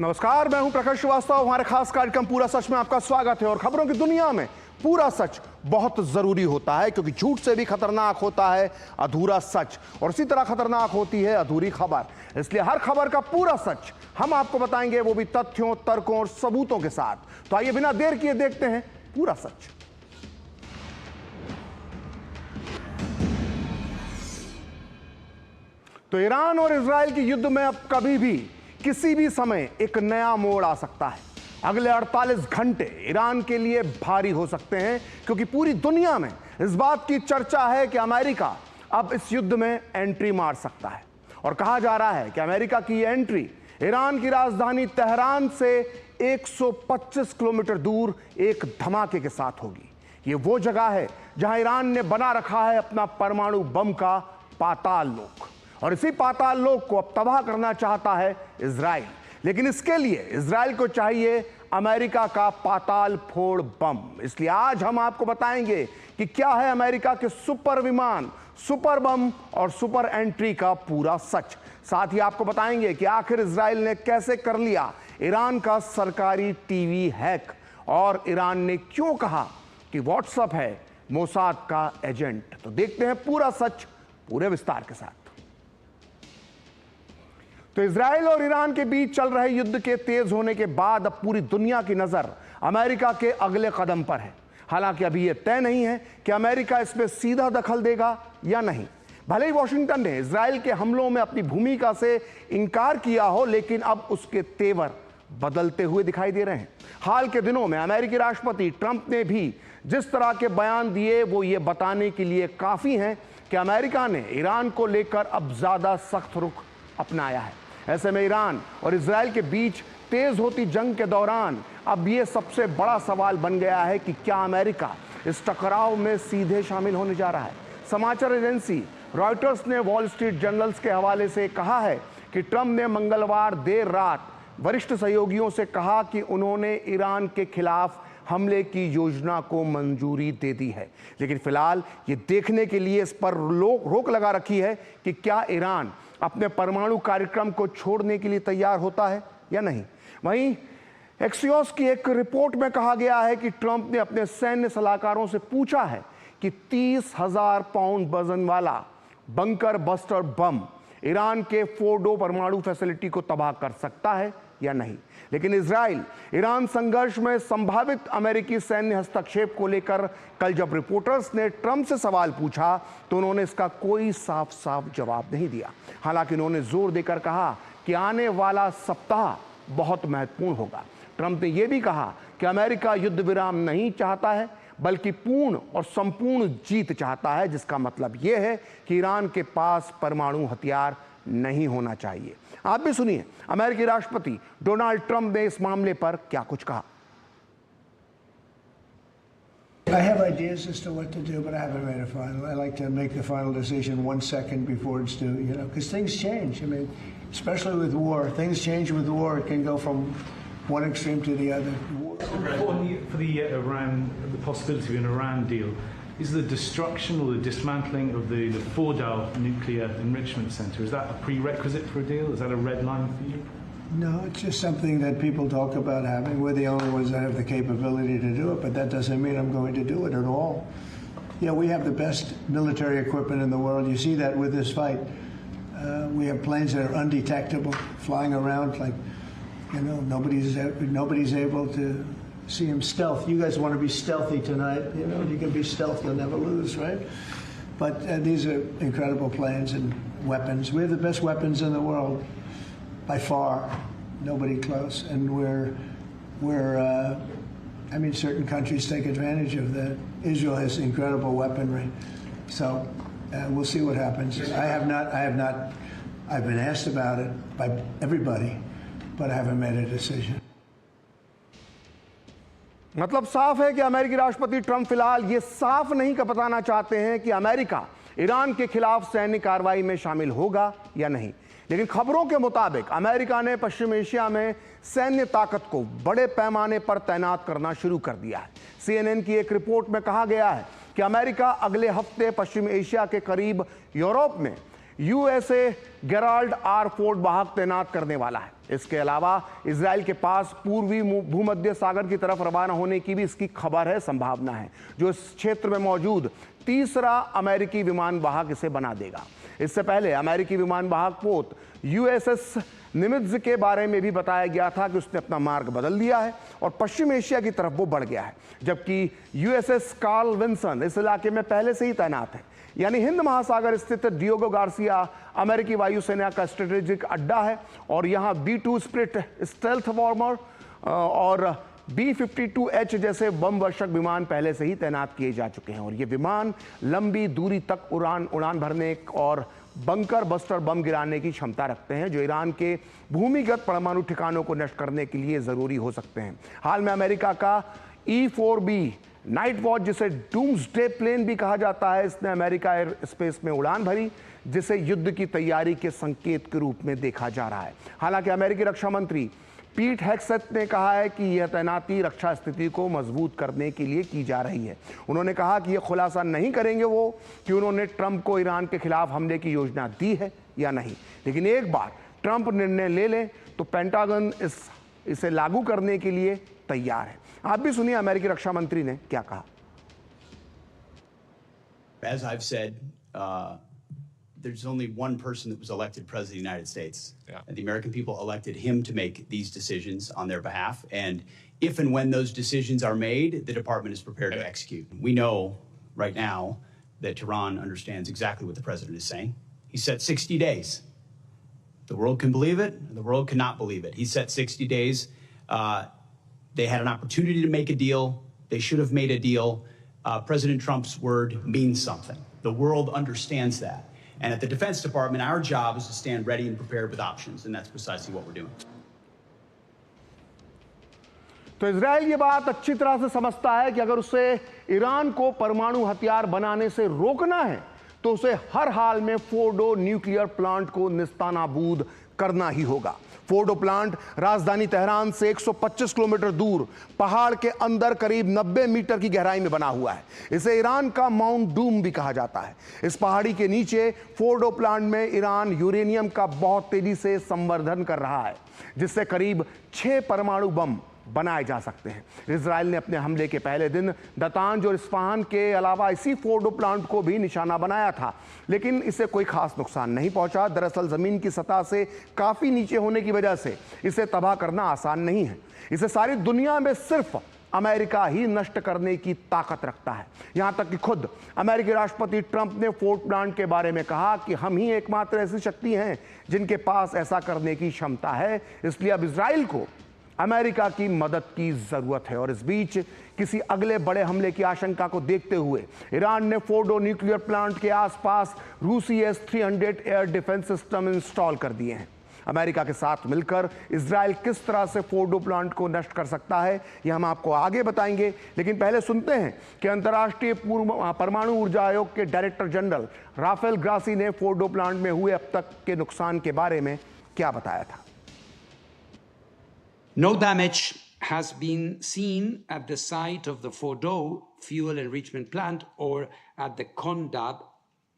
नमस्कार, मैं हूं प्रकाश श्रीवास्तव। हमारे खास कार्यक्रम पूरा सच में आपका स्वागत है। और खबरों की दुनिया में पूरा सच बहुत जरूरी होता है, क्योंकि झूठ से भी खतरनाक होता है अधूरा सच, और इसी तरह खतरनाक होती है अधूरी खबर। इसलिए हर खबर का पूरा सच हम आपको बताएंगे, वो भी तथ्यों, तर्कों और सबूतों के साथ। तो आइए बिना देर किए देखते हैं पूरा सच। तो ईरान और इजराइल के युद्ध में अब कभी भी किसी भी समय एक नया मोड़ आ सकता है। अगले 48 घंटे ईरान के लिए भारी हो सकते हैं, क्योंकि पूरी दुनिया में इस बात की चर्चा है कि अमेरिका अब इस युद्ध में एंट्री मार सकता है। और कहा जा रहा है कि अमेरिका की यह एंट्री ईरान की राजधानी तेहरान से 125 किलोमीटर दूर एक धमाके के साथ होगी। ये वो जगह है जहां ईरान ने बना रखा है अपना परमाणु बम का पाताल लोक, और इसी पाताल लोक को अब तबाह करना चाहता है इजराइल। लेकिन इसके लिए इजराइल को चाहिए अमेरिका का पाताल फोड़ बम। इसलिए आज हम आपको बताएंगे कि क्या है अमेरिका के सुपर विमान, सुपर बम और सुपर एंट्री का पूरा सच। साथ ही आपको बताएंगे कि आखिर इजराइल ने कैसे कर लिया ईरान का सरकारी टीवी हैक, और ईरान ने क्यों कहा कि व्हाट्सएप है मोसाद का एजेंट। तो देखते हैं पूरा सच पूरे विस्तार के साथ। तो इजराइल और ईरान के बीच चल रहे युद्ध के तेज होने के बाद अब पूरी दुनिया की नजर अमेरिका के अगले कदम पर है। हालांकि अभी यह तय नहीं है कि अमेरिका इसमें सीधा दखल देगा या नहीं। भले ही वॉशिंगटन ने इजराइल के हमलों में अपनी भूमिका से इनकार किया हो, लेकिन अब उसके तेवर बदलते हुए दिखाई दे रहे हैं। हाल के दिनों में अमेरिकी राष्ट्रपति ट्रंप ने भी जिस तरह के बयान दिए, वो ये बताने के लिए काफी हैं कि अमेरिका ने ईरान को लेकर अब ज्यादा सख्त रुख अपनाया है। ऐसे में ईरान और इजराइल के बीच तेज होती जंग के दौरान अब यह सबसे बड़ा सवाल बन गया है कि क्या अमेरिका इस टकराव में सीधे शामिल होने जा रहा है। समाचार एजेंसी रॉयटर्स ने वॉल स्ट्रीट जर्नल्स के हवाले से कहा है कि ट्रंप ने मंगलवार देर रात वरिष्ठ सहयोगियों से कहा कि उन्होंने ईरान के खिलाफ हमले की योजना को मंजूरी दे दी है, लेकिन फिलहाल ये देखने के लिए इस पर रोक लगा रखी है कि क्या ईरान अपने परमाणु कार्यक्रम को छोड़ने के लिए तैयार होता है या नहीं। वहीं एक्सियोस की एक रिपोर्ट में कहा गया है कि ट्रंप ने अपने सैन्य सलाहकारों से पूछा है कि 30,000 पाउंड वजन वाला बंकर बस्टर बम ईरान के फोर्डो परमाणु फैसिलिटी को तबाह कर सकता है या नहीं। लेकिन इजराइल ईरान संघर्ष में संभावित अमेरिकी सैन्य हस्तक्षेप को लेकर कल जब रिपोर्टर्स ने ट्रंप से सवाल पूछा, तो उन्होंने इसका कोई साफ साफ जवाब नहीं दिया। हालांकि उन्होंने जोर देकर कहा कि आने वाला सप्ताह बहुत महत्वपूर्ण होगा। ट्रंप ने यह भी कहा कि अमेरिका युद्ध विराम नहीं चाहता है, बल्कि पूर्ण और संपूर्ण जीत चाहता है, जिसका मतलब यह है कि ईरान के पास परमाणु हथियार नहीं होना चाहिए। आप भी सुनिए अमेरिकी राष्ट्रपति डोनाल्ड ट्रंप ने इस मामले पर क्या कुछ कहा। I have ideas as to what to do, but I haven't made a final. I like to make the final decision 1 second before it's due, because things change. I mean, especially with war, things change with war. It can go from one extreme to the other. For the Iran, the possibility of an Iran deal, is the destruction or the dismantling of the Fordow nuclear enrichment center, is that a prerequisite for a deal? Is that a red line for you? No, it's just something that people talk about having. We're the only ones that have the capability to do it, but that doesn't mean I'm going to do it at all. We have the best military equipment in the world. You see that with this fight. We have planes that are undetectable, flying around like, nobody's able to see them stealth. You guys want to be stealthy tonight. You can be stealth, you'll never lose, right? But these are incredible planes and weapons. We have the best weapons in the world, by far. Nobody close. And certain countries take advantage of that. Israel has incredible weaponry. So we'll see what happens. I've been asked about it by everybody, but I haven't made a decision. मतलब साफ है कि अमेरिकी राष्ट्रपति Trump फिलहाल ये साफ नहीं कर बताना चाहते हैं कि अमेरिका ईरान के खिलाफ सैन्य कार्रवाई में शामिल होगा या नहीं। लेकिन खबरों के मुताबिक अमेरिका ने पश्चिम एशिया में सैन्य ताकत को बड़े पैमाने पर तैनात करना शुरू कर दिया है। CNN की एक रिपोर्ट में कहा गया है कि अमेरिका अगले हफ्ते पश्चिम एशिया के करीब यूरोप में यूएसए गेराल्ड आर फोर्ड वाहक तैनात करने वाला है। इसके अलावा इजराइल के पास पूर्वी भूमध्य सागर की तरफ रवाना होने की भी इसकी खबर है, संभावना है, जो इस क्षेत्र में मौजूद तीसरा अमेरिकी विमान वाहक इसे बना देगा। इससे पहले अमेरिकी विमान वाहक पोत यूएसएस निमित्ज के बारे में भी बताया गया था कि उसने अपना मार्ग बदल दिया है और पश्चिम एशिया की तरफ वो बढ़ गया है, जबकि यूएसएस कार्ल विंसन इस इलाके में पहले से ही तैनात है। यानी हिंद महासागर स्थित डियोगो गार्सिया अमेरिकी वायुसेना का स्ट्रेटेजिक अड्डा है और यहां B-2 स्प्लिट स्टेल्थ बॉम्बर और B-52H जैसे बम वर्षक विमान पहले से ही तैनात किए जा चुके हैं और ये विमान लंबी दूरी तक उड़ान भरने और बंकर बस्टर बम गिराने की क्षमता रखते हैं, जो ईरान के भूमिगत परमाणु ठिकानों को नष्ट करने के लिए जरूरी हो सकते हैं। हाल में अमेरिका का E-4B नाइट वॉच, जिसे डूम्सडे प्लेन भी कहा जाता है, इसने अमेरिका एयर स्पेस में उड़ान भरी, जिसे युद्ध की तैयारी के संकेत के रूप में देखा जा रहा है। हालांकि अमेरिकी रक्षा मंत्री पीट हेग्सेथ ने कहा है कि यह तैनाती रक्षा स्थिति को मजबूत करने के लिए की जा रही है। उन्होंने कहा कि यह खुलासा नहीं करेंगे वो कि उन्होंने ट्रंप को ईरान के खिलाफ हमले की योजना दी है या नहीं, लेकिन एक बार ट्रंप निर्णय ले लें तो पेंटागन इसे लागू करने के लिए तैयार है। आप भी सुनिए अमेरिकी रक्षा मंत्री ने क्या कहा। As I've said, there's only one person that was elected president of the United States. Yeah. And the American people elected him to make these decisions on their behalf. And if and when those decisions are made, the department is prepared to execute. We know right now that Tehran understands exactly what the president is saying. He set 60 days. The world can believe it, and the world cannot believe it. He set 60 days. They had an opportunity to make a deal. They should have made a deal. President Trump's word means something. The world understands that. And at the Defense Department, our job is to stand ready and prepared with options, and that's precisely what we're doing. तो Israel ये बात अच्छी तरह से समझता है कि अगर उसे ईरान को परमाणु हथियार बनाने से रोकना है तो उसे हर हाल में फोर्डो न्यूक्लियर प्लांट को निस्तानाबूद करना ही होगा। फोर्डो प्लांट राजधानी तेहरान से 125 किलोमीटर दूर पहाड़ के अंदर करीब 90 मीटर की गहराई में बना हुआ है। इसे ईरान का माउंट डूम भी कहा जाता है। इस पहाड़ी के नीचे फोर्डो प्लांट में ईरान यूरेनियम का बहुत तेजी से संवर्धन कर रहा है, जिससे करीब 6 परमाणु बम बनाए जा सकते हैं। इजराइल ने अपने हमले के पहले दिन दतांज और इस्फहान के अलावा इसी फोर्डो प्लांट को भी निशाना बनाया था, लेकिन इसे कोई खास नुकसान नहीं पहुंचा। दरअसल जमीन की सतह से काफी नीचे होने की वजह से इसे तबाह करना आसान नहीं है। इसे सारी दुनिया में सिर्फ अमेरिका ही नष्ट करने की ताकत रखता है। यहां तक कि खुद अमेरिकी राष्ट्रपति ट्रंप ने फोर्डो प्लांट के बारे में कहा कि हम ही एकमात्र ऐसी शक्ति हैं जिनके पास ऐसा करने की क्षमता है, इसलिए अब इजराइल को अमेरिका की मदद की जरूरत है। और इस बीच किसी अगले बड़े हमले की आशंका को देखते हुए ईरान ने फोर्डो न्यूक्लियर प्लांट के आसपास रूसी S-300 air defence system install कर दिए हैं। अमेरिका के साथ मिलकर इजराइल किस तरह से फोर्डो प्लांट को नष्ट कर सकता है, यह हम आपको आगे बताएंगे, लेकिन पहले सुनते हैं कि अंतर्राष्ट्रीय परमाणु ऊर्जा आयोग के डायरेक्टर जनरल राफेल ग्रासी ने फोर्डो प्लांट में हुए अब तक के नुकसान के बारे में क्या बताया था। No damage has been seen at the site of the Fordo fuel enrichment plant or at the Condab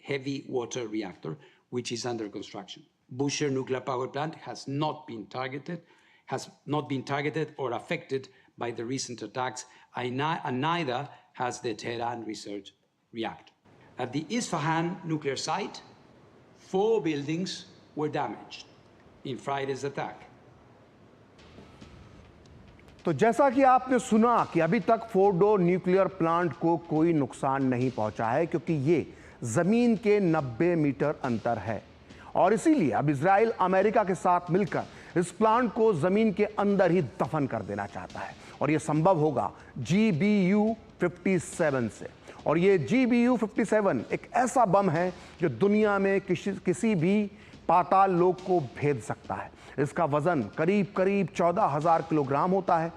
heavy water reactor, which is under construction. Bushehr nuclear power plant has not been targeted or affected by the recent attacks, and neither has the Tehran research reactor. At the Isfahan nuclear site, 4 buildings were damaged in Friday's attack. तो जैसा कि आपने सुना कि अभी तक Fordow nuclear plant को कोई नुकसान नहीं पहुंचा है, क्योंकि ये जमीन के 90 मीटर अंतर है और इसीलिए अब इजराइल अमेरिका के साथ मिलकर इस प्लांट को जमीन के अंदर ही दफन कर देना चाहता है और यह संभव होगा GBU-57 से। और ये GBU-57 एक ऐसा बम है जो दुनिया में किसी भी पाताल लोक को भेद सकता है। इसका वजन करीब 14,000 किलोग्राम होता है,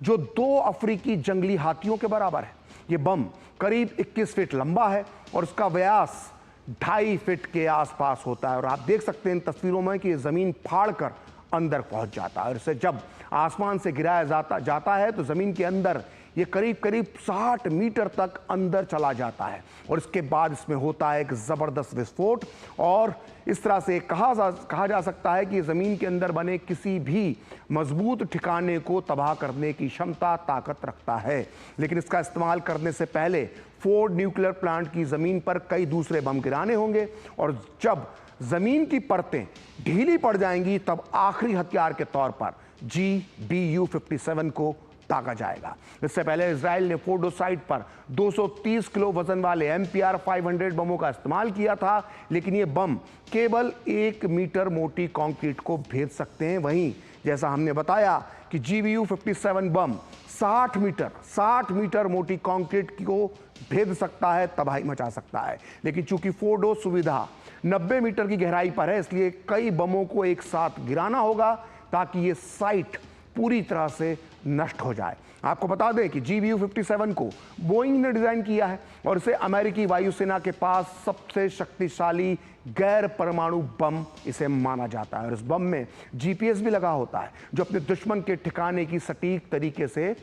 जो 2 अफ्रीकी जंगली हाथियों के बराबर है। यह बम करीब 21 फीट लंबा है और इसका व्यास 2.5 फीट के आसपास होता है और आप देख सकते हैं इन तस्वीरों में कि यह जमीन फाड़ कर अंदर पहुंच जाता है और इसे जब आसमान से गिराया जाता है तो जमीन के अंदर ये करीब करीब 60 मीटर तक अंदर चला जाता है और इसके बाद इसमें होता है एक ज़बरदस्त विस्फोट। और इस तरह से कहा जा सकता है कि ज़मीन के अंदर बने किसी भी मजबूत ठिकाने को तबाह करने की क्षमता, ताकत रखता है। लेकिन इसका इस्तेमाल करने से पहले फोर्ड न्यूक्लियर प्लांट की ज़मीन पर कई दूसरे बम गिराने होंगे और जब ज़मीन की परतें ढीली पड़ जाएंगी तब आखिरी हथियार के तौर पर GBU-57 को दागा जाएगा। इससे पहले इजराइल ने फोर्डो साइट पर 230 किलो वजन वाले MPR 500 बमों का इस्तेमाल किया था, लेकिन ये बम केवल 1 मीटर मोटी कंक्रीट को भेद सकते हैं। वहीं जैसा हमने बताया कि GBU-57 बम 60 मीटर मोटी कंक्रीट को भेद सकता है, तबाही मचा सकता है। लेकिन चूंकि फोर्डो सुविधा 90 मीटर की गहराई पर है, इसलिए कई बमों को एक साथ गिराना होगा ताकि ये साइट पूरी तरह से नष्ट हो जाए। आपको बता दें कि GBU-57 को बोइंग ने डिजाइन किया है और इसे अमेरिकी वायुसेना के पास सबसे शक्तिशाली गैर परमाणु बम इसे माना जाता है और इस बम में GPS भी लगा होता है जो अपने दुश्मन के ठिकाने की सटीक तरीके से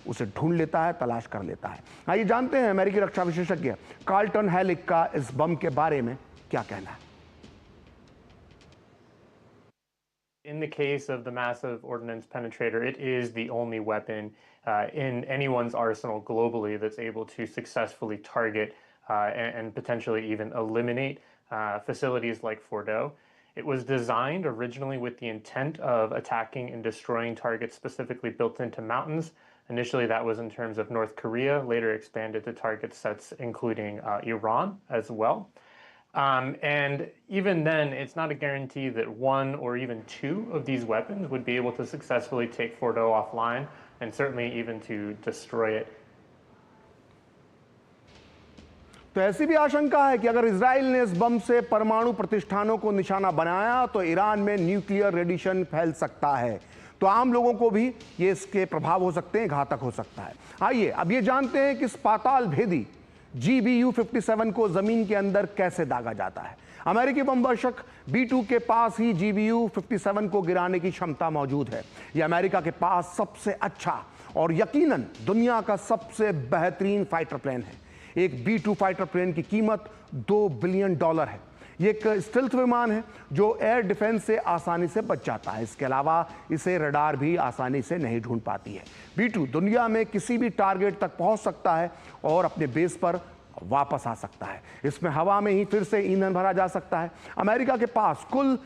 उसे ढूंढ लेता है, तलाश कर लेता है। आइए जानते हैं अमेरिकी रक्षा विशेषज्ञ कार्लटन हेलिक का इस बम के बारे में क्या कहना है। In the case of the massive ordnance penetrator, it is the only weapon in anyone's arsenal globally that's able to successfully target and potentially even eliminate facilities like Fordo. It was designed originally with the intent of attacking and destroying targets specifically built into mountains. Initially, that was in terms of North Korea, later expanded to target sets including Iran as well. And even then, it's not a guarantee that one or even two of these weapons would be able to successfully take Fordo offline and certainly even to destroy it. तो ऐसी भी आशंका है कि अगर Israel ने इस बम से परमाणु प्रतिष्ठानों को निशाना बनाया तो ईरान में न्यूक्लियर रेडिएशन फैल सकता है, तो आम लोगों को भी ये इसके प्रभाव हो सकते हैं, घातक हो सकता है। आइए अब ये जानते हैं कि इस पाताल भेदी GBU-57 को जमीन के अंदर कैसे दागा जाता है। अमेरिकी बमवर्षक B-2 के पास ही GBU-57 को गिराने की क्षमता मौजूद है। यह अमेरिका के पास सबसे अच्छा और यकीनन दुनिया का सबसे बेहतरीन फाइटर प्लेन है। एक B-2 फाइटर प्लेन की कीमत $2 बिलियन है। ये एक स्टेल्थ विमान है जो एयर डिफेंस से आसानी से बच जाता है। इसके अलावा इसे रडार भी आसानी से नहीं ढूंढ पाती है। B-2 दुनिया में किसी भी टारगेट तक पहुंच सकता है और अपने बेस पर वापस आ सकता है। इसमें हवा में ही फिर से ईंधन भरा जा सकता है। अमेरिका के पास कुल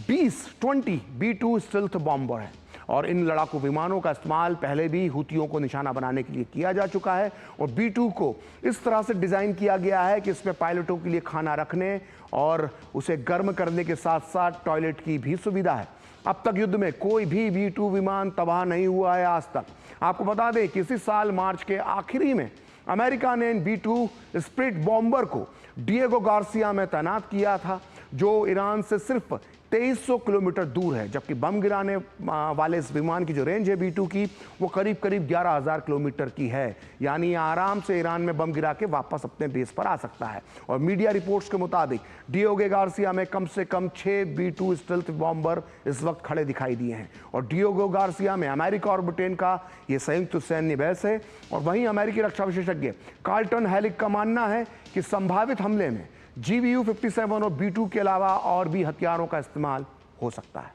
20 B-2 स्टेल्थ बॉम्बर हैं और इन लड़ाकू विमानों का इस्तेमाल पहले भी हुतियों को निशाना बनाने के लिए किया जा चुका है और B-2 को इस तरह से डिज़ाइन किया गया है कि इसमें पायलटों के लिए खाना रखने और उसे गर्म करने के साथ साथ टॉयलेट की भी सुविधा है। अब तक युद्ध में कोई भी B-2 विमान तबाह नहीं हुआ है आज तक। आपको बता दें कि इसी साल मार्च के आखिरी में अमेरिका ने इन B-2 स्प्रिट बॉम्बर को डिएगो गार्सिया में तैनात किया था जो ईरान से सिर्फ 2300 किलोमीटर दूर है, जबकि बम गिराने वाले इस विमान की जो रेंज है B-2 की वो करीब 11,000 किलोमीटर की है। यानी आराम से ईरान में बम गिरा के वापस अपने बेस पर आ सकता है। और मीडिया रिपोर्ट्स के मुताबिक डिएगो गार्सिया में कम से कम 6 B-2 स्टेल्थ बॉम्बर इस वक्त खड़े दिखाई दिए हैं और डिएगो गार्सिया में अमेरिका और ब्रिटेन का ये संयुक्त सैन्य बेस है। और वहीं अमेरिकी रक्षा विशेषज्ञ कार्लटन हेलिक का मानना है कि संभावित हमले में GBU-57 और B-2 के अलावा और भी हथियारों का इस्तेमाल हो सकता है।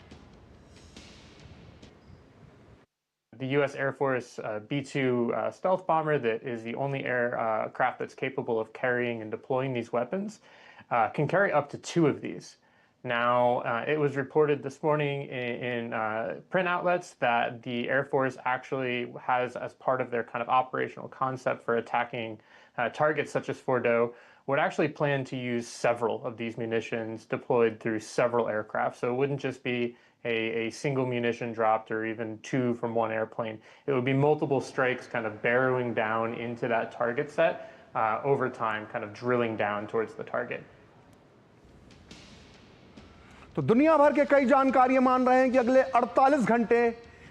The U.S. Air Force B-2 stealth bomber that is the only aircraft that's capable of carrying and deploying these weapons can carry up to 2 of these. Now, it was reported this morning in print outlets that the Air Force actually has, as part of their kind of operational concept for attacking targets such as Fordo, would actually plan to use several of these munitions deployed through several aircraft. So it wouldn't just be a single munition dropped or even 2 from one airplane. It would be multiple strikes kind of barreling down into that target set over time, kind of drilling down towards the target. तो दुनिया भर के कई जानकारियां मान रहे हैं कि अगले 48 घंटे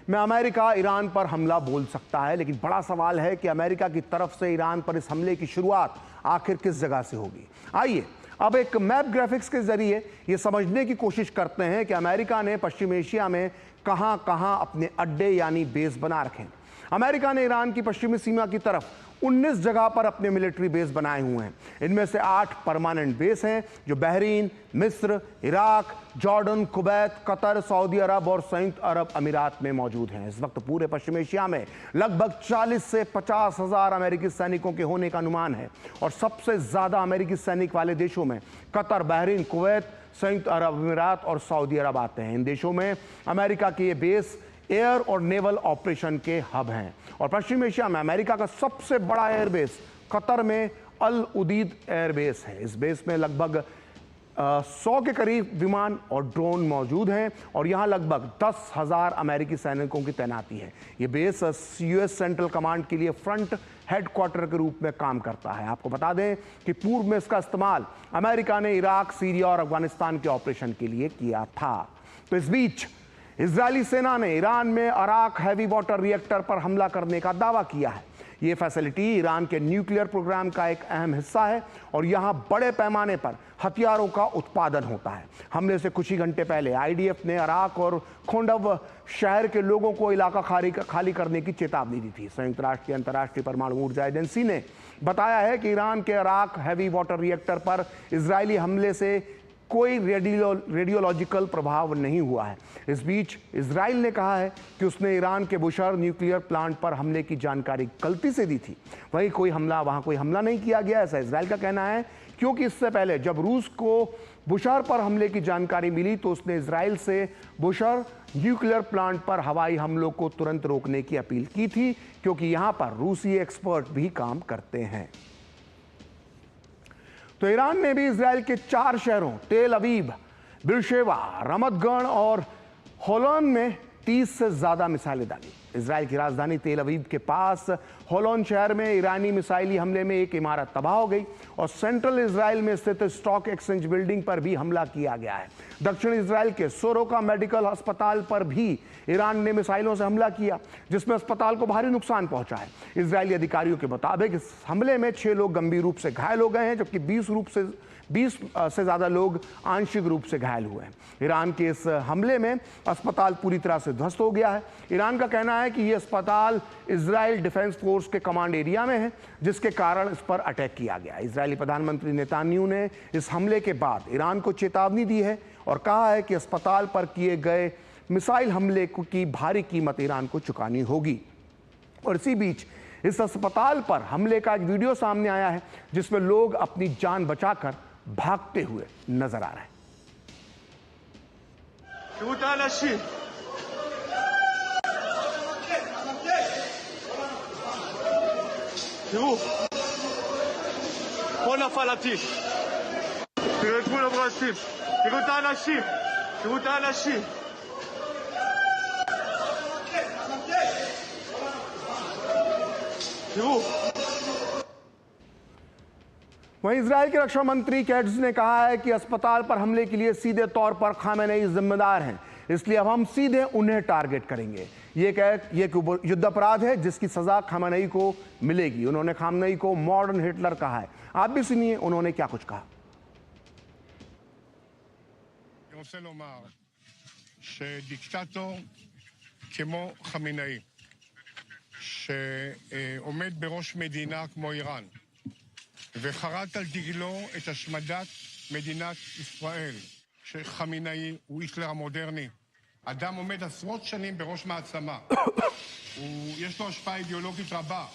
में अमेरिका ईरान पर हमला बोल सकता है, लेकिन बड़ा सवाल है कि अमेरिका की तरफ से ईरान पर इस हमले की शुरुआत आखिर किस जगह से होगी। आइए अब एक मैप ग्राफिक्स के जरिए ये समझने की कोशिश करते हैं कि अमेरिका ने पश्चिम एशिया में कहां-कहां अपने अड्डे यानी बेस बना रखे हैं। अमेरिका ने ईरान की पश्चिमी सीमा की तरफ 19 जगह पर अपने मिलिट्री बेस बनाए हुए हैं। इनमें से 8 परमानेंट बेस हैं जो बहरीन, मिस्र, Iraq, Jordan, Kuwait, Qatar, Saudi अरब और संयुक्त अरब अमीरात में मौजूद हैं। इस वक्त पूरे पश्चिम एशिया में लगभग 40 से 50 हजार अमेरिकी सैनिकों के होने का अनुमान है और सबसे ज्यादा अमेरिकी सैनिक वाले देशों में कतर, बहरीन, कुवैत, संयुक्त अरब अमीरात और सऊदी अरब आते हैं। इन देशों में अमेरिका के ये बेस एयर और नेवल ऑपरेशन के हब हैं और पश्चिम एशिया में अमेरिका का सबसे बड़ा एयरबेस कतर में अल उदीद एयरबेस है। इस बेस में लगभग 100 के करीब विमान और ड्रोन मौजूद हैं और यहां लगभग 10,000 अमेरिकी सैनिकों की तैनाती है। ये बेस यूएस सेंट्रल कमांड के लिए फ्रंट हेडक्वार्टर के रूप में काम करता है। आपको बता दें कि पूर्व में इसका इस्तेमाल अमेरिका ने इराक, सीरिया और अफगानिस्तान के ऑपरेशन के लिए किया था। तो इस बीच इजरायली सेना ने ईरान में अराक हैवी वाटर रिएक्टर पर हमला करने का दावा किया है। यह फैसिलिटी ईरान के न्यूक्लियर प्रोग्राम का एक अहम हिस्सा है और यहां बड़े पैमाने पर हथियारों का उत्पादन होता है। हमले से कुछ ही घंटे पहले आईडीएफ ने अराक और खोंडव शहर के लोगों को इलाका खाली करने की चेतावनी दी थी। संयुक्त राष्ट्र की अंतर्राष्ट्रीय परमाणु ऊर्जा एजेंसी ने बताया है कि ईरान के अराक हैवी वाटर रिएक्टर पर इजरायली हमले से कोई रेडियोलॉजिकल प्रभाव नहीं हुआ है। इस बीच इजराइल ने कहा है कि उसने ईरान के बुशर न्यूक्लियर प्लांट पर हमले की जानकारी गलती से दी थी। वहीं वहां कोई हमला नहीं किया गया, ऐसा इजराइल का कहना है, क्योंकि इससे पहले जब रूस को बुशर पर हमले की जानकारी मिली तो उसने इजराइल से बुशर न्यूक्लियर प्लांट पर हवाई हमलों को तुरंत रोकने की अपील की थी, क्योंकि यहां पर रूसी एक्सपर्ट भी काम करते हैं। तो ईरान ने भी इजराइल के 4 शहरों तेल अवीव, बिरशेवा, रमतगढ़ और होलोन में 30 से ज्यादा मिसाइलें डाली। इजराइल की राजधानी तेल अवीव के पास होलोन शहर में ईरानी मिसाइली हमले में एक इमारत तबाह हो गई और सेंट्रल इजराइल में स्थित स्टॉक एक्सचेंज बिल्डिंग पर भी हमला किया गया है। दक्षिण इजराइल के सोरोका मेडिकल अस्पताल पर भी ईरान ने मिसाइलों से हमला किया, जिसमें अस्पताल को भारी नुकसान पहुंचा है। इजरायली अधिकारियों के मुताबिक इस हमले में 6 लोग गंभीर रूप से घायल हो गए हैं, जबकि 20 से ज्यादा लोग आंशिक रूप से घायल हुए हैं। ईरान के इस हमले में अस्पताल पूरी तरह से ध्वस्त हो गया है। ईरान का कहना है कि यह अस्पताल इजराइल डिफेंस फोर्स के कमांड एरिया में है, जिसके कारण इस पर अटैक किया गया। इजरायली प्रधानमंत्री नेतान्याहू ने इस हमले के बाद ईरान को चेतावनी दी है और कहा है कि अस्पताल पर किए गए मिसाइल हमले की भारी कीमत ईरान को चुकानी होगी। और इसी बीच इस अस्पताल पर हमले का एक वीडियो सामने आया है, जिसमें लोग अपनी जान बचाकर भागते हुए नजर आ रहे हैं। वहीं इजराइल के रक्षा मंत्री कैट्ज ने कहा है कि अस्पताल पर हमले के लिए सीधे तौर पर खामेनेई जिम्मेदार हैं, इसलिए अब हम सीधे उन्हें टारगेट करेंगे। ये युद्ध अपराध है जिसकी सजा खामेनेई को मिलेगी। उन्होंने खामेनेई को मॉडर्न हिटलर कहा है। आप भी सुनिए उन्होंने क्या कुछ कहा। שדיקטטור כמו חמינאי, שעומד בראש מדינה כמו איראן, וחרת על דגלו את השמדת מדינת ישראל, שחמינאי הוא היטלר המודרני. אדם עומד עשרות שנים בראש מעצמה. יש לו השפעה אידיאולוגית רבה.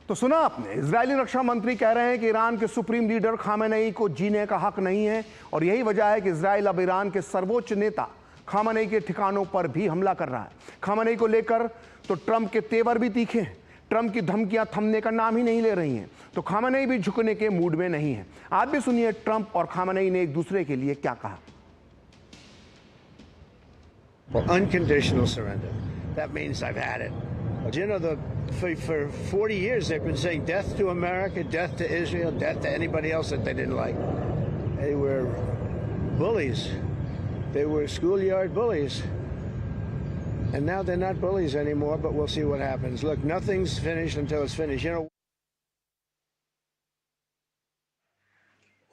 तो सुना आपने, इजरायली रक्षा मंत्री कह रहे हैं कि ईरान के सुप्रीम लीडर खामेनेई को जीने का हक नहीं है और यही वजह है कि इजराइल अब ईरान के सर्वोच्च नेता खामेनेई के ठिकानों पर भी हमला कर रहा है। खामेनेई को लेकर तो ट्रंप के तेवर भी तीखे हैं। ट्रंप की धमकियां थमने का नाम ही नहीं ले रही हैं, तो खामेनेई भी झुकने के मूड में नहीं है। आप भी सुनिए ट्रंप और खामेनेई ने एक दूसरे के लिए क्या कहा। Unconditional surrender. That means I've had it. You know, for 40 years they've been saying death to America, death to Israel, death to anybody else that they didn't like. They were bullies. They were schoolyard bullies. And now they're not bullies anymore, but we'll see what happens. Look, nothing's finished until it's finished. You know,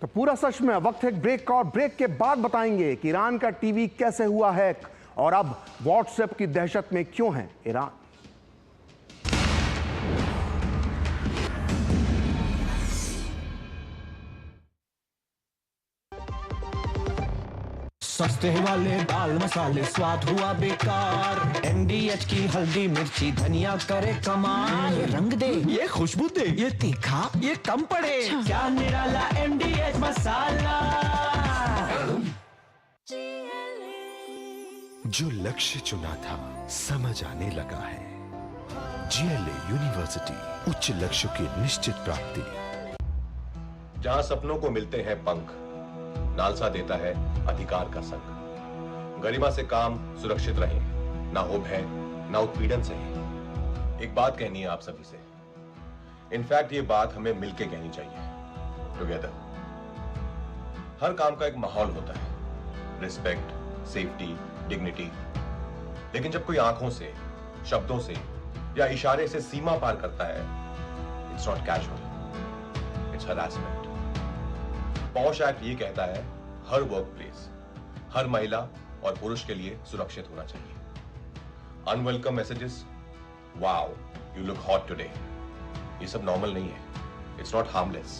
तो पूरा सच में वक्त है break का, और break के बाद बताएंगे कि ईरान का टीवी कैसे हुआ हैक और अब व्हाट्सएप की दहशत में क्यों है ईरान। सस्ते वाले दाल मसाले स्वाद हुआ बेकार, MDH की हल्दी मिर्ची धनिया करे कमाल, ये रंग दे ये खुशबू दे ये तीखा ये कम पड़े, क्या निराला MDH मसाला। जो लक्ष्य चुना था समझ आने लगा है। GLA यूनिवर्सिटी, उच्च लक्ष्य की निश्चित प्राप्ति। जहां सपनों को मिलते हैं पंख, नालसा देता है अधिकार का संग। गरिमा से काम सुरक्षित रहे, ना हो भय ना उत्पीड़न सहे। एक बात कहनी है आप सभी से, इनफैक्ट ये बात हमें मिलके कहनी चाहिए, टुगेदर। हर काम का एक माहौल होता है, रिस्पेक्ट, सेफ्टी, डिग्निटी। लेकिन जब कोई आंखों से, शब्दों से या इशारे से सीमा पार करता है, it's not casual, it's harassment. Posh act ये कहता है हर वर्क प्लेस, हर महिला और पुरुष के लिए सुरक्षित होना चाहिए। Unwelcome messages, wow you look hot today, ये सब नॉर्मल नहीं है। It's not harmless,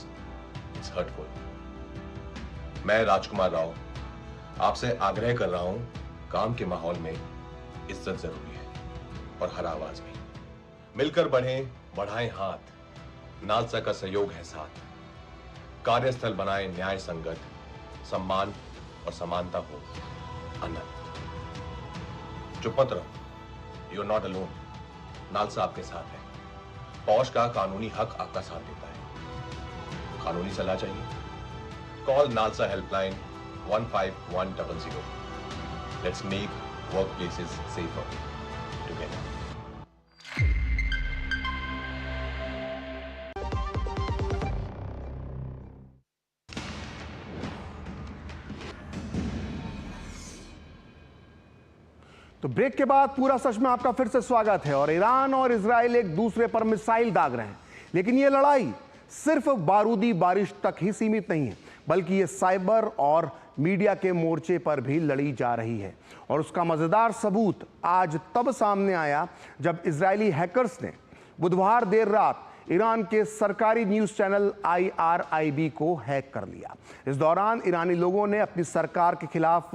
it's hurtful. मैं राजकुमार राव आपसे आग्रह कर रहा हूं, काम के माहौल में इज्जत जरूरी है और हर आवाज में। मिलकर बढ़ें, बढ़ाएं हाथ, नालसा का सहयोग है साथ। कार्यस्थल बनाए न्याय संगत, सम्मान और समानता हो अनंत। चुप मत रहो, you are not alone, NALSA आपके साथ है। पॉश का कानूनी हक आपका साथ देता है। कानूनी सलाह चाहिए? Call NALSA helpline 15100। Let's make work places safer together. तो ब्रेक के बाद पूरा सच में आपका फिर से स्वागत है। और ईरान और इजराइल एक दूसरे पर मिसाइल दाग रहे हैं, लेकिन यह लड़ाई सिर्फ बारूदी बारिश तक ही सीमित नहीं है, बल्कि ये साइबर और मीडिया के मोर्चे पर भी लड़ी जा रही है। और उसका मजेदार सबूत आज तब सामने आया जब इजरायली हैकर्स ने बुधवार देर रात ईरान के सरकारी न्यूज़ चैनल IRIB को हैक कर लिया। इस दौरान ईरानी लोगों ने अपनी सरकार के खिलाफ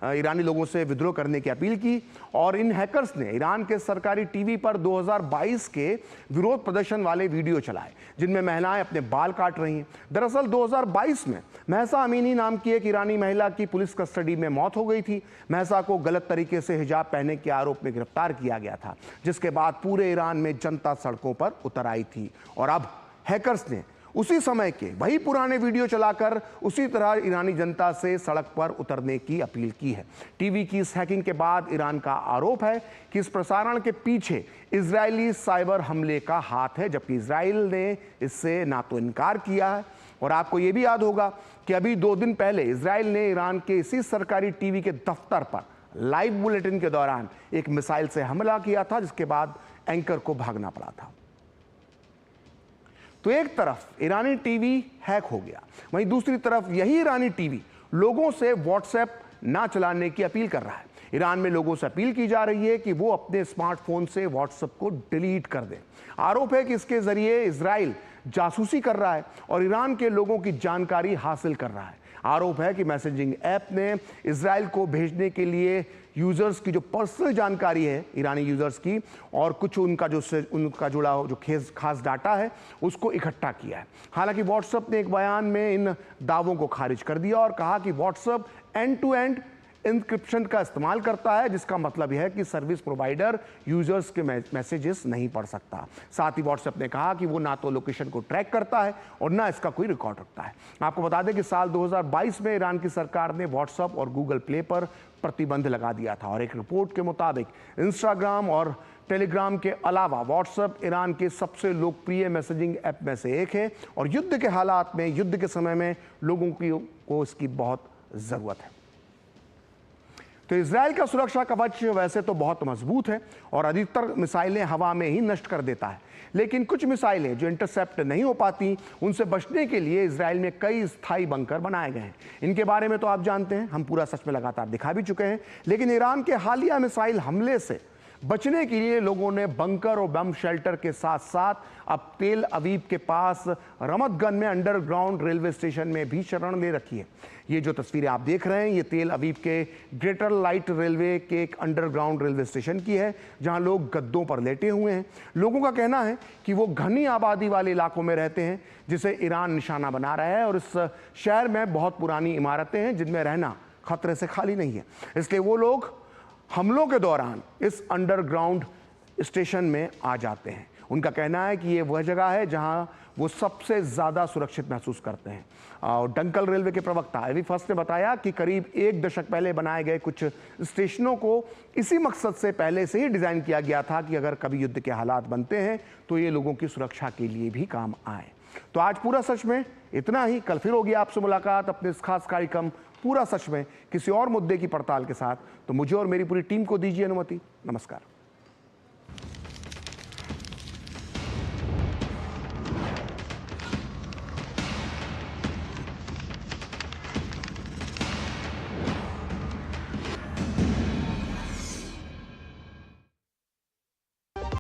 ईरानी लोगों से विद्रोह करने की अपील की, और इन हैकर्स ने ईरान के सरकारी टीवी पर 2022 के विरोध प्रदर्शन वाले वीडियो चलाए, जिनमें महिलाएं अपने बाल काट रही हैं। दरअसल 2022 में महसा अमीनी नाम की एक ईरानी महिला की पुलिस कस्टडी में मौत हो गई थी। महसा को गलत तरीके से हिजाब पहनने के आरोप में गिरफ्तार किया गया था, जिसके बाद पूरे ईरान में जनता सड़कों पर उतर आई थी। और अब हैकर्स ने उसी समय के वही पुराने वीडियो चलाकर उसी तरह ईरानी जनता से सड़क पर उतरने की अपील की है। टीवी की इस हैकिंग के बाद ईरान का आरोप है कि इस प्रसारण के पीछे इजरायली साइबर हमले का हाथ है, जबकि इजराइल ने इससे ना तो इनकार किया है। और आपको यह भी याद होगा कि अभी 2 दिन पहले इजराइल ने ईरान के इसी सरकारी टीवी के दफ्तर पर लाइव बुलेटिन के दौरान एक मिसाइल से हमला किया था, जिसके बाद एंकर को भागना पड़ा था। तो एक तरफ ईरानी टीवी हैक हो गया, वहीं दूसरी तरफ यही ईरानी टीवी लोगों से व्हाट्सएप ना चलाने की अपील कर रहा है। ईरान में लोगों से अपील की जा रही है कि वो अपने स्मार्टफोन से व्हाट्सएप को डिलीट कर दें। आरोप है कि इसके जरिए इजराइल जासूसी कर रहा है और ईरान के लोगों की जानकारी हासिल कर रहा है। आरोप है कि मैसेजिंग ऐप ने इजराइल को भेजने के लिए यूजर्स की जो पर्सनल जानकारी है ईरानी यूजर्स की, और कुछ उनका जुड़ा जो खास डाटा है, उसको इकट्ठा किया है। हालांकि व्हाट्सएप ने एक बयान में इन दावों को खारिज कर दिया और कहा कि WhatsApp end to end encryption का इस्तेमाल करता है, जिसका मतलब यह है कि सर्विस प्रोवाइडर यूजर्स के मैसेजेस नहीं पढ़ सकता। साथ ही व्हाट्सएप ने कहा कि वो ना तो लोकेशन को ट्रैक करता है और ना इसका कोई रिकॉर्ड रखता है। आपको बता दें कि साल 2022 में ईरान की सरकार ने व्हाट्सएप और गूगल प्ले पर प्रतिबंध लगा दिया था और एक रिपोर्ट के मुताबिक इंस्टाग्राम और टेलीग्राम के अलावा व्हाट्सएप ईरान के सबसे लोकप्रिय मैसेजिंग ऐप में से एक है और युद्ध के हालात में, युद्ध के समय में लोगों को इसकी बहुत ज़रूरत है। तो इजराइल का सुरक्षा कवच वैसे तो बहुत मजबूत है और अधिकतर मिसाइलें हवा में ही नष्ट कर देता है, लेकिन कुछ मिसाइलें जो इंटरसेप्ट नहीं हो पाती, उनसे बचने के लिए इजराइल में कई स्थायी बंकर बनाए गए हैं। इनके बारे में तो आप जानते हैं, हम पूरा सच में लगातार दिखा भी चुके हैं। लेकिन ईरान के हालिया मिसाइल हमले से बचने के लिए लोगों ने बंकर और बम शेल्टर के साथ साथ अब तेल अवीव के पास रमत गन में अंडरग्राउंड रेलवे स्टेशन में भी शरण ले रखी है। ये जो तस्वीरें आप देख रहे हैं, ये तेल अवीव के ग्रेटर लाइट रेलवे के एक अंडरग्राउंड रेलवे स्टेशन की है, जहां लोग गद्दों पर लेटे हुए हैं। लोगों का कहना है कि वो घनी आबादी वाले इलाकों में रहते हैं, जिसे ईरान निशाना बना रहा है और इस शहर में बहुत पुरानी इमारतें हैं जिनमें रहना खतरे से खाली नहीं है। इसलिए वो लोग हमलों के दौरान इस अंडरग्राउंड स्टेशन में आ जाते हैं। उनका कहना है कि ये वह जगह है जहां वो सबसे ज़्यादा सुरक्षित महसूस करते हैं। और डंकल रेलवे के प्रवक्ता एवी फर्स्ट ने बताया कि करीब 1 दशक पहले बनाए गए कुछ स्टेशनों को इसी मकसद से पहले से ही डिज़ाइन किया गया था कि अगर कभी युद्ध के हालात बनते हैं तो ये लोगों की सुरक्षा के लिए भी काम आए। तो आज पूरा सच में इतना ही। कल फिर होगी आपसे मुलाकात अपने इस खास कार्यक्रम पूरा सच में किसी और मुद्दे की पड़ताल के साथ। तो मुझे और मेरी पूरी टीम को दीजिए अनुमति। नमस्कार।